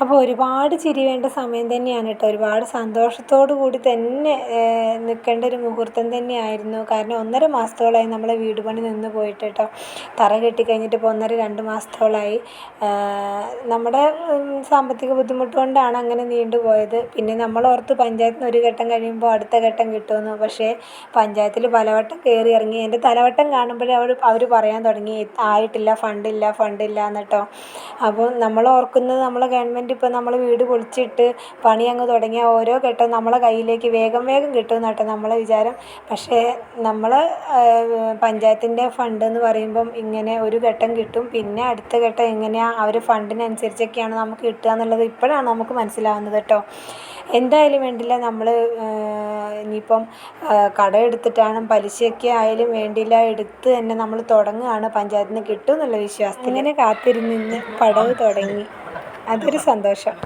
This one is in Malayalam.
അപ്പോൾ ഒരുപാട് ചിരി വേണ്ട സമയം തന്നെയാണ് കേട്ടോ. ഒരുപാട് സന്തോഷത്തോടു കൂടി തന്നെ നിൽക്കേണ്ട ഒരു മുഹൂർത്തം തന്നെയായിരുന്നു. കാരണം 1.5 മാസത്തോളമായി നമ്മളെ വീട് പണി നിന്ന് പോയിട്ട് കേട്ടോ. തറ കെട്ടി കഴിഞ്ഞിട്ട് ഇപ്പോൾ 1.5-2 മാസത്തോളമായി. നമ്മുടെ സാമ്പത്തിക ബുദ്ധിമുട്ട് കൊണ്ടാണ് അങ്ങനെ നീണ്ടുപോയത്. പിന്നെ നമ്മളോർത്ത് പഞ്ചായത്തിൽ നിന്ന് ഒരു ഘട്ടം കഴിയുമ്പോൾ അടുത്ത ഘട്ടം കിട്ടുമെന്ന്. പക്ഷേ പഞ്ചായത്തിൽ പലവട്ടം കയറി ഇറങ്ങി. എൻ്റെ തലവട്ടം കാണുമ്പോഴേ അവർ പറയാൻ തുടങ്ങി ആയിട്ടില്ല, ഫണ്ടില്ല എന്ന് കേട്ടോ. അപ്പോൾ നമ്മൾ ഓർക്കുന്നത് നമ്മളെ ഗവൺമെൻറ് ഇപ്പോൾ നമ്മൾ വീട് പൊളിച്ചിട്ട് പണി അങ്ങ് തുടങ്ങിയാൽ ഓരോ ഘട്ടം നമ്മളെ കയ്യിലേക്ക് വേഗം കിട്ടുമെന്ന് കേട്ടോ നമ്മളെ വിചാരം. പക്ഷേ നമ്മൾ പഞ്ചായത്തിൻ്റെ ഫണ്ട് എന്ന് പറയുമ്പം ഇങ്ങനെ ഒരു ഘട്ടം കിട്ടും, പിന്നെ അടുത്ത ഘട്ടം എങ്ങനെയാണ് അവർ ഫണ്ടിനനുസരിച്ചൊക്കെയാണ് നമുക്ക് കിട്ടുക എന്നുള്ളത് ഇപ്പോഴാണ് നമുക്ക് മനസ്സിലാവുന്നത് കേട്ടോ. എന്തായാലും വേണ്ടില്ല, നമ്മൾ ഇനിയിപ്പം കടം എടുത്തിട്ടാണ് പലിശയൊക്കെ ആയാലും വേണ്ടില്ല, എടുത്ത് തന്നെ നമ്മൾ തുടങ്ങുകയാണ്. പഞ്ചായത്തിൽ നിന്ന് കിട്ടും എന്നുള്ള വിശ്വാസത്തിൽ ഇങ്ങനെ കാത്തിരുന്ന് പടവ് തുടങ്ങി. അതൊരു സന്തോഷം.